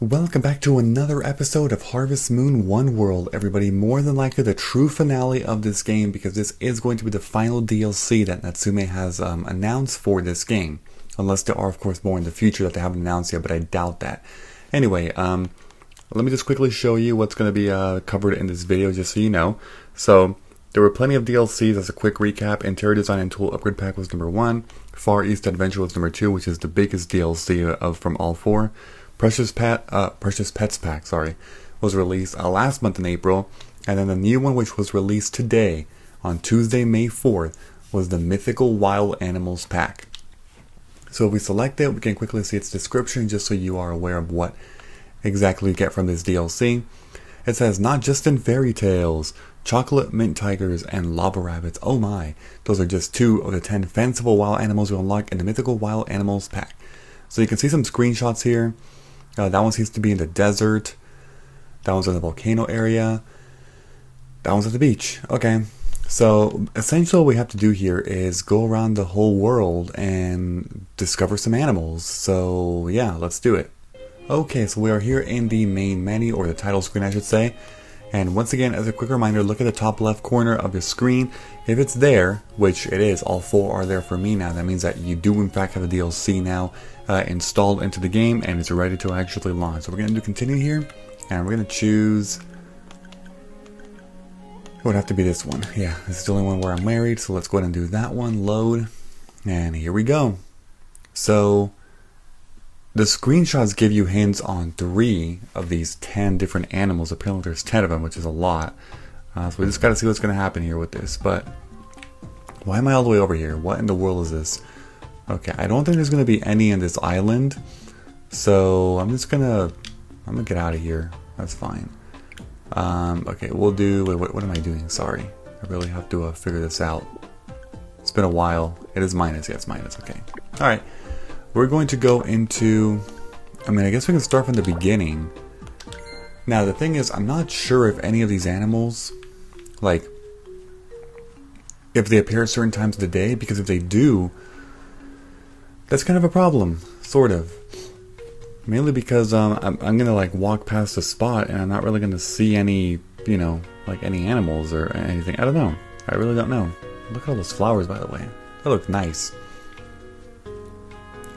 Welcome back to another episode of Harvest Moon One World, everybody. More than likely the true finale of this game, because this is going to be the final DLC that Natsume has announced for this game. Unless there are, of course, more in the future that they haven't announced yet, but I doubt that. Anyway, let me just quickly show you what's going to be covered in this video, just so you know. So, there were plenty of DLCs. As a quick recap, Interior Design and Tool Upgrade Pack was number 1. Far East Adventure was number 2, which is the biggest DLC from all 4. Precious Pets Pack, was released last month in April, and then the new one, which was released today, on Tuesday, May 4th, was the Mythical Wild Animals Pack. So if we select it, we can quickly see its description, just so you are aware of what exactly you get from this DLC. It says, not just in fairy tales, chocolate mint tigers and lava rabbits, oh my, those are just 2 of the 10 fanciful wild animals you unlock in the Mythical Wild Animals Pack. So you can see some screenshots here. That one seems to be in the desert. That one's in the volcano area. That one's at the beach. Okay. So, essentially what we have to do here is go around the whole world and discover some animals. So, yeah, let's do it. Okay, so we are here in the main menu, or the title screen I should say. And once again, as a quick reminder, look at the top left corner of your screen. If it's there, which it is, all 4 are there for me now, that means that you do in fact have a DLC now installed into the game, and it's ready to actually launch. So we're going to do continue here, and we're going to choose, it would have to be this one. Yeah, this is the only one where I'm married, so let's go ahead and do that one, load, and here we go. So the screenshots give you hints on 3 of these 10 different animals. Apparently there's 10 of them, which is a lot. So we just got to see what's going to happen here with this. But why am I all the way over here? What in the world is this? Okay, I don't think there's going to be any in this island. So I'm just going to get out of here. That's fine. Okay, we'll do, wait, what am I doing? Sorry. I really have to figure this out. It's been a while. It is minus. Yeah, it's minus. Okay. Alright. We're going to go into, I guess we can start from the beginning. Now, the thing is, I'm not sure if any of these animals, like, if they appear at certain times of the day, because if they do, that's kind of a problem, sort of. Mainly because I'm gonna like walk past a spot and I'm not really gonna see any, you know, like any animals or anything. I don't know. I really don't know. Look at all those flowers, by the way. They look nice.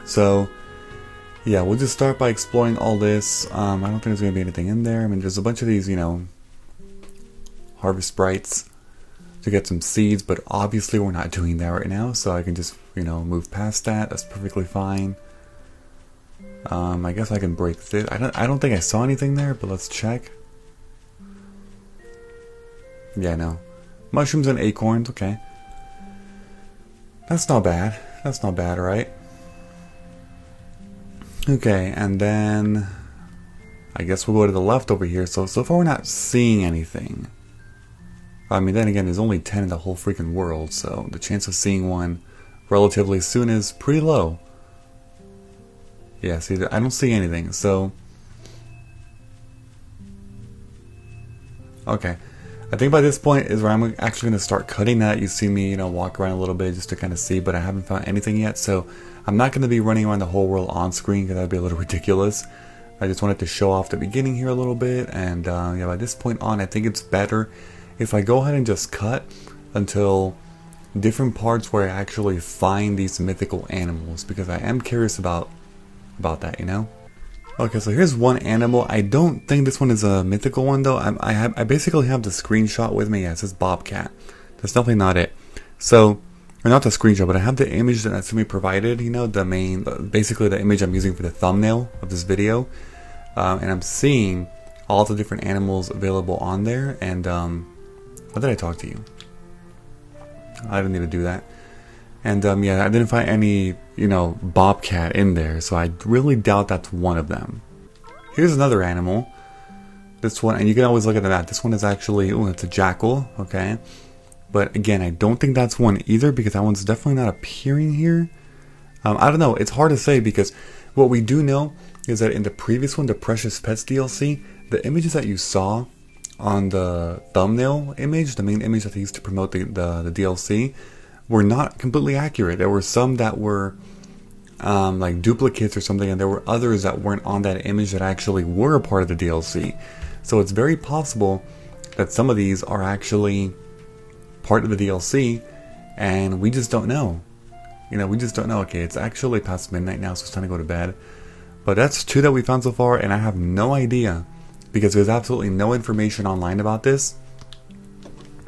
So, yeah, we'll just start by exploring all this. I don't think there's gonna be anything in there. I mean, there's a bunch of these, you know, harvest sprites to get some seeds, but obviously we're not doing that right now, so I can just, you know, move past that. That's perfectly fine. I guess I can break this. I don't think I saw anything there, but let's check. Yeah, no. Mushrooms and acorns, okay. That's not bad. That's not bad, right? Okay, and then I guess we'll go to the left over here. So far we're not seeing anything. I mean, then again, there's only 10 in the whole freaking world, so the chance of seeing one relatively soon is pretty low. Yeah, see, I don't see anything, so... Okay. I think by this point is where I'm actually going to start cutting that. You see me, you know, walk around a little bit just to kind of see, but I haven't found anything yet, so I'm not going to be running around the whole world on screen, because that would be a little ridiculous. I just wanted to show off the beginning here a little bit, and yeah, by this point on, I think it's better if I go ahead and just cut until different parts where I actually find these mythical animals, because I am curious about that, you know? Okay, so here's one animal. I don't think this one is a mythical one, though. I basically have the screenshot with me. Yeah, it says Bobcat. That's definitely not it. So, or not the screenshot, but I have the image that Natsumi provided, you know, the main, basically the image I'm using for the thumbnail of this video. And I'm seeing all the different animals available on there, and, what did I talk to you? I didn't need to do that. And, yeah, I didn't find any, you know, bobcat in there, so I really doubt that's one of them. Here's another animal. This one, and you can always look at that. This one is actually, oh, it's a jackal, okay. But, again, I don't think that's one either, because that one's definitely not appearing here. I don't know, it's hard to say, because what we do know is that in the previous one, the Precious Pets DLC, the images that you saw on the thumbnail image, the main image that they used to promote the DLC, were not completely accurate. There were some that were like duplicates or something, and there were others that weren't on that image that actually were a part of the DLC. So it's very possible that some of these are actually part of the DLC, and we just don't know. You know, we just don't know. Okay, it's actually past midnight now, so it's time to go to bed. But that's 2 that we found so far, and I have no idea, because there's absolutely no information online about this,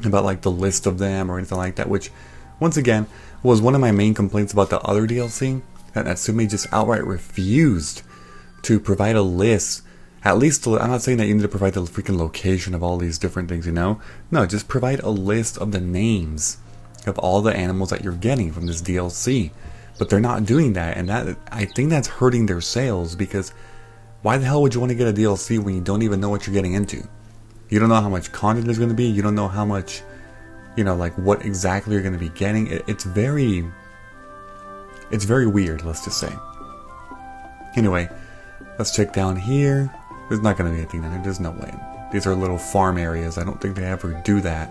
about like the list of them or anything like that, which, once again, was one of my main complaints about the other DLC, that Natsume just outright refused to provide a list. At least, I'm not saying that you need to provide the freaking location of all these different things, you know? No, just provide a list of the names of all the animals that you're getting from this DLC. But they're not doing that, and that, I think that's hurting their sales, because why the hell would you want to get a DLC when you don't even know what you're getting into? You don't know how much content there's going to be, you don't know how much, you know, like what exactly you're going to be getting. It's very weird, let's just say. Anyway, let's check down here. There's not going to be anything down there, there's no way. These are little farm areas, I don't think they ever do that.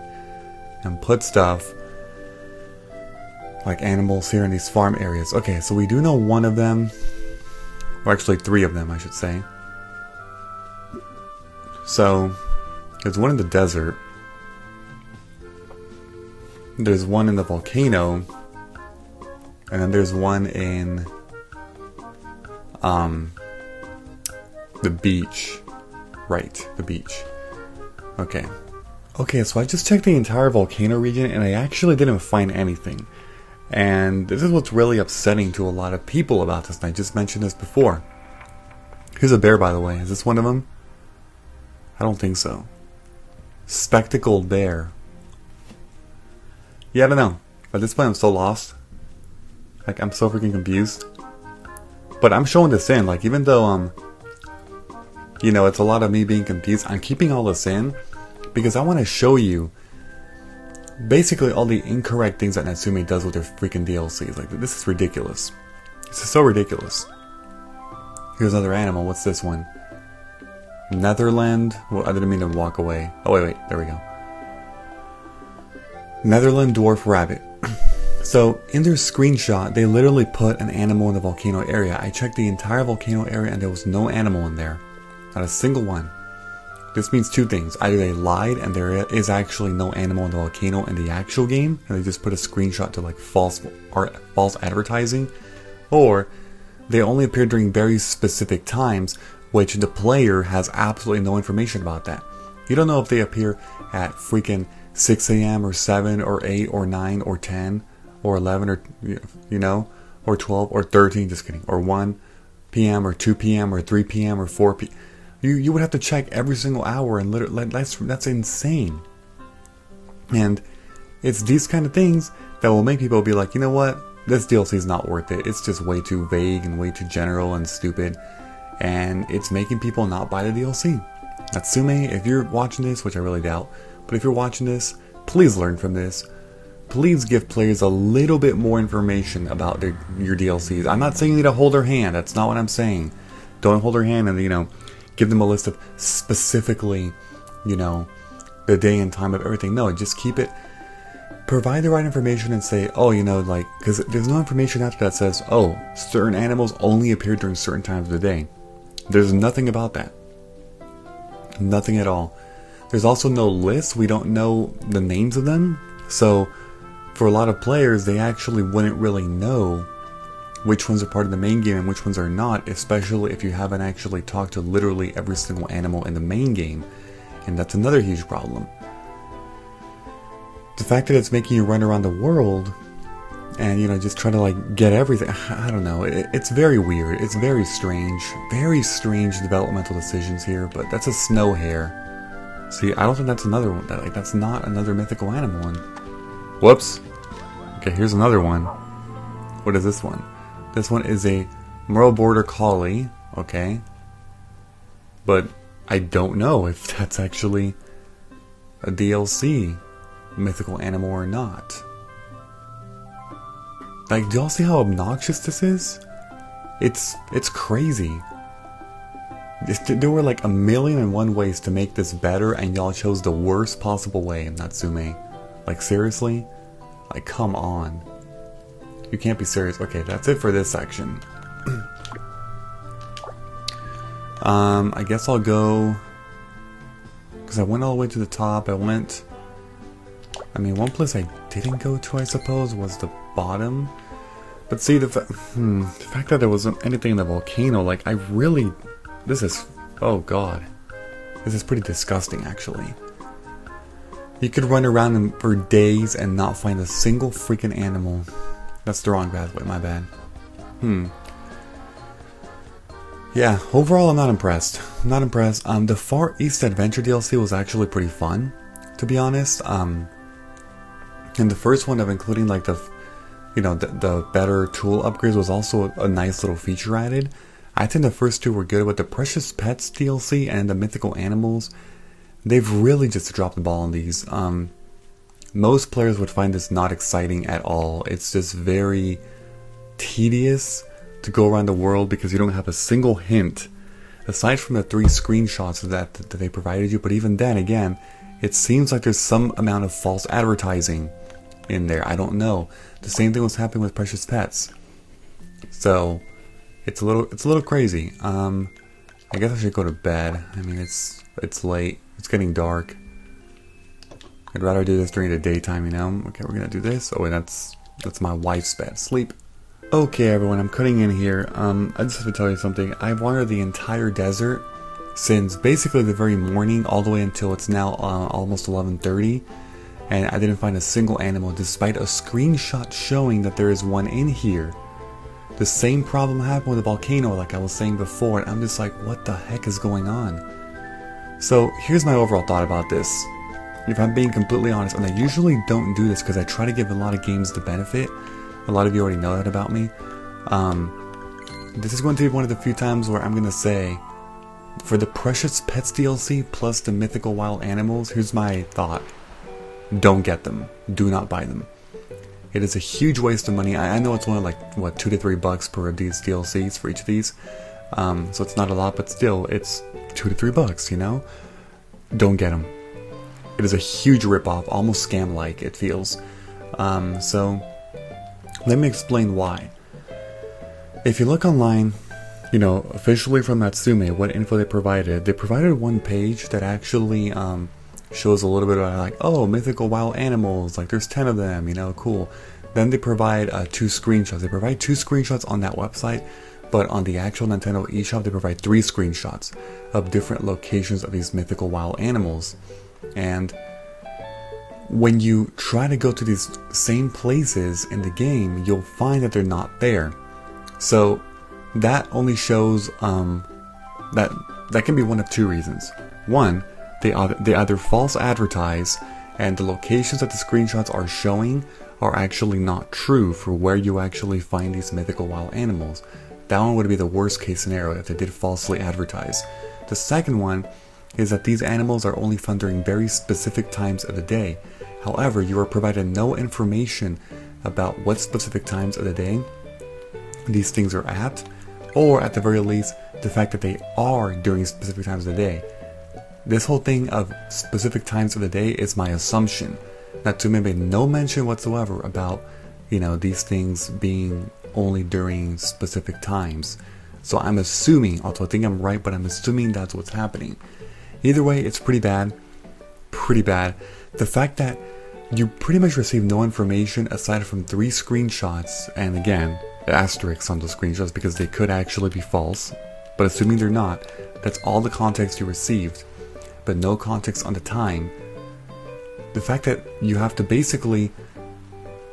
And put stuff like animals here in these farm areas. Okay, so we do know one of them, or actually 3 of them, I should say. So, there's one in the desert. There's one in the volcano. And then there's one in the beach. Right, the beach. Okay. Okay, so I just checked the entire volcano region and I actually didn't find anything. And this is what's really upsetting to a lot of people about this, and I just mentioned this before. Here's a bear, by the way. Is this one of them? I don't think so. Spectacled bear. Yeah, I don't know. At this point, I'm so lost. Like, I'm so freaking confused. But I'm showing this in, like, even though, you know, it's a lot of me being confused, I'm keeping all this in because I want to show you basically all the incorrect things that Natsume does with their freaking DLCs. Like, this is ridiculous. This is so ridiculous. Here's another animal. What's this one? Netherland. Well, I didn't mean to walk away. Oh, wait. There we go. Netherland dwarf rabbit. So, in their screenshot, they literally put an animal in the volcano area. I checked the entire volcano area and there was no animal in there. Not a single one. This means 2 things. Either they lied and there is actually no animal in the volcano in the actual game, and they just put a screenshot to like false advertising, or they only appear during very specific times, which the player has absolutely no information about that. You don't know if they appear at freaking 6 a.m. or 7 or 8 or 9 or 10 or 11 or, you know, or 12 or 13, just kidding, or 1 p.m. or 2 p.m. or 3 p.m. or 4 p.m. You would have to check every single hour, and literally, that's insane. And it's these kind of things that will make people be like, you know what, this DLC is not worth it. It's just way too vague and way too general and stupid, and it's making people not buy the DLC. Natsume, if you're watching this, which I really doubt, but if you're watching this, please learn from this. Please give players a little bit more information about your DLCs. I'm not saying you need to hold their hand. That's not what I'm saying. Don't hold their hand and, you know, give them a list of specifically, you know, the day and time of everything. No, just keep it, provide the right information and say, oh, you know, like, because there's no information after that says, oh, certain animals only appear during certain times of the day. There's nothing about that. Nothing at all. There's also no list. We don't know the names of them. So, for a lot of players, they actually wouldn't really know which ones are part of the main game and which ones are not, especially if you haven't actually talked to literally every single animal in the main game, and that's another huge problem. The fact that it's making you run around the world and, you know, just try to like get everything, I don't know, it's very weird, it's very strange developmental decisions here, but that's a snow hare. See, I don't think that's another one, that's not another mythical animal one. Whoops. Okay, here's another one. What is this one? This one is a Merle Border Collie, okay? But I don't know if that's actually a DLC mythical animal or not. Like, do y'all see how obnoxious this is? It's crazy. There were like 1,000,001 ways to make this better, and y'all chose the worst possible way in Natsume. Like, seriously? Like, come on. You can't be serious. Okay, that's it for this section. I guess I'll go, because I went all the way to the top. one place I didn't go to, I suppose, was the bottom. But see, the fact that there wasn't anything in the volcano, like, oh god. This is pretty disgusting, actually. You could run around for days and not find a single freaking animal. That's the wrong pathway, my bad. Yeah, overall I'm not impressed. I'm not impressed. The Far East Adventure DLC was actually pretty fun, to be honest. And the first one of including like the better tool upgrades was also a nice little feature added. I think the first two were good, but the Precious Pets DLC and the Mythical Animals, they've really just dropped the ball on these. Most players would find this not exciting at all. It's just very tedious to go around the world because you don't have a single hint, aside from the 3 screenshots that they provided you. But even then, again, it seems like there's some amount of false advertising in there. I don't know. The same thing was happening with Precious Pets. So it's a little crazy. I guess I should go to bed. I mean, it's late. It's getting dark. I'd rather do this during the daytime, you know. Okay, we're gonna do this. Oh, and that's my wife's bed. Sleep. Okay, everyone, I'm cutting in here. I just have to tell you something. I've wandered the entire desert since basically the very morning all the way until it's now almost 11:30, and I didn't find a single animal despite a screenshot showing that there is one in here. The same problem happened with the volcano like I was saying before, and I'm just like, what the heck is going on? So here's my overall thought about this. If I'm being completely honest, and I usually don't do this because I try to give a lot of games the benefit. A lot of you already know that about me. This is going to be one of the few times where I'm going to say, for the Precious Pets DLC plus the Mythical Wild Animals, here's my thought. Don't get them. Do not buy them. It is a huge waste of money. I know it's only like, what, $2 to $3 per of these DLCs for each of these. So it's not a lot, but still, it's $2 to $3, you know? Don't get them. It is a huge ripoff, almost scam-like, it feels. So let me explain why. If you look online, you know, officially from Natsume, what info they provided one page that actually shows a little bit about like, oh, mythical wild animals, like there's 10 of them, you know, cool. Then they provide 2 screenshots. They provide 2 screenshots on that website, but on the actual Nintendo eShop, they provide 3 screenshots of different locations of these mythical wild animals. And when you try to go to these same places in the game, you'll find that they're not there. So that only shows that can be one of 2 reasons. One, they either false advertise and the locations that the screenshots are showing are actually not true for where you actually find these mythical wild animals. That one would be the worst case scenario if they did falsely advertise. The second one is that these animals are only found during very specific times of the day. However, you are provided no information about what specific times of the day these things are at, or at the very least, the fact that they are during specific times of the day. This whole thing of specific times of the day is my assumption. Natsume made no mention whatsoever about, you know, these things being only during specific times. So I'm assuming, although I think I'm right, but I'm assuming that's what's happening. Either way, it's pretty bad. Pretty bad. The fact that you pretty much receive no information aside from 3 screenshots, and again, asterisks on those screenshots because they could actually be false, but assuming they're not, that's all the context you received, but no context on the time. The fact that you have to basically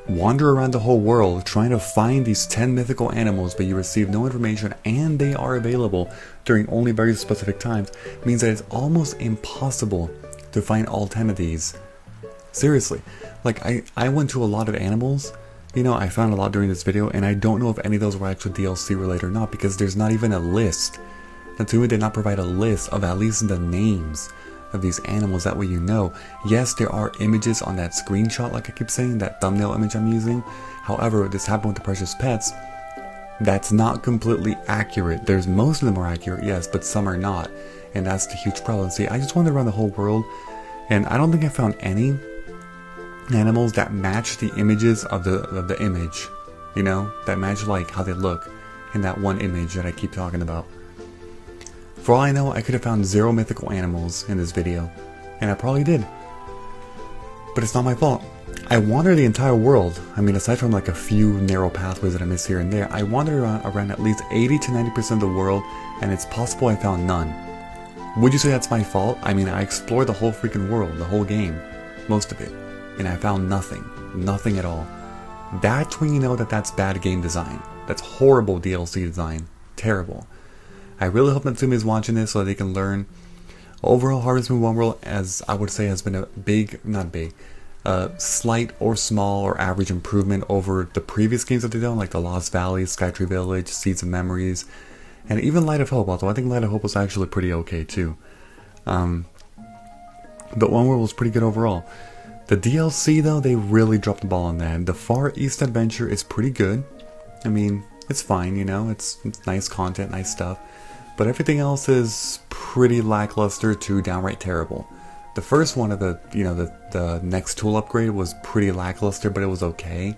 wander around the whole world trying to find these 10 mythical animals, but you receive no information and they are available during only very specific times, means that it's almost impossible to find all 10 of these. Seriously, like I went to a lot of animals, you know, I found a lot during this video, and I don't know if any of those were actually DLC related or not because there's not even a list. Natsume did not provide a list of at least the names of these animals, that way you know. Yes, there are images on that screenshot, like I keep saying, that thumbnail image I'm using. However, this happened with the Precious Pets. That's not completely accurate. There's most of them are accurate, yes, but some are not. And that's the huge problem. See, I just wandered around the whole world, and I don't think I found any animals that match the images of the image, you know, that match like how they look. in that one image that I keep talking about. For all I know, I could have found 0 mythical animals in this video, and I probably did. But it's not my fault. I wandered the entire world. I mean, aside from like a few narrow pathways that I missed here and there, I wandered around at least 80 to 90% of the world, and it's possible I found none. Would you say that's my fault? I mean, I explored the whole freaking world, the whole game, most of it, and I found nothing. Nothing at all. That's when you know that that's bad game design. That's horrible DLC design. Terrible. I really hope Natsume is watching this so that they can learn. Overall, Harvest Moon 1 World, as I would say, has been a slight or small or average improvement over the previous games that they've done, like the Lost Valley, Skytree Village, Seeds of Memories, and even Light of Hope, although I think Light of Hope was actually pretty okay too. But One World was pretty good overall. The DLC though, they really dropped the ball on that. The Far East Adventure is pretty good. I mean, it's fine, you know, it's nice content, nice stuff. But everything else is pretty lackluster to downright terrible. The first one of the next tool upgrade was pretty lackluster, but it was okay.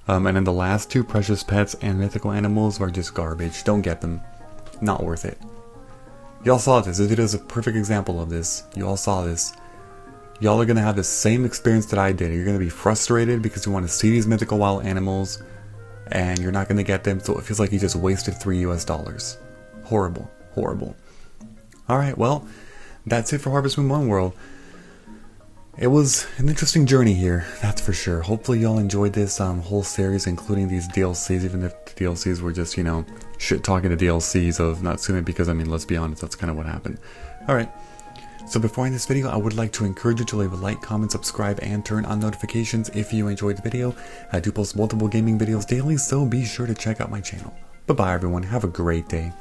And then the last two, Precious Pets and Mythical Animals, were just garbage. Don't get them. Not worth it. Y'all saw this. This video is a perfect example of this. You all saw this. Y'all are going to have the same experience that I did. You're going to be frustrated because you want to see these mythical wild animals, and you're not going to get them, so it feels like you just wasted $3 US. Horrible. Horrible. Alright, well, that's it for Harvest Moon 1 World. It was an interesting journey here, that's for sure. Hopefully y'all enjoyed this whole series, including these DLCs, even if the DLCs were just, you know, shit-talking the DLCs of Natsume, because, I mean, let's be honest, that's kind of what happened. Alright. So before I end this video, I would like to encourage you to leave a like, comment, subscribe, and turn on notifications if you enjoyed the video. I do post multiple gaming videos daily, so be sure to check out my channel. Bye-bye everyone, have a great day.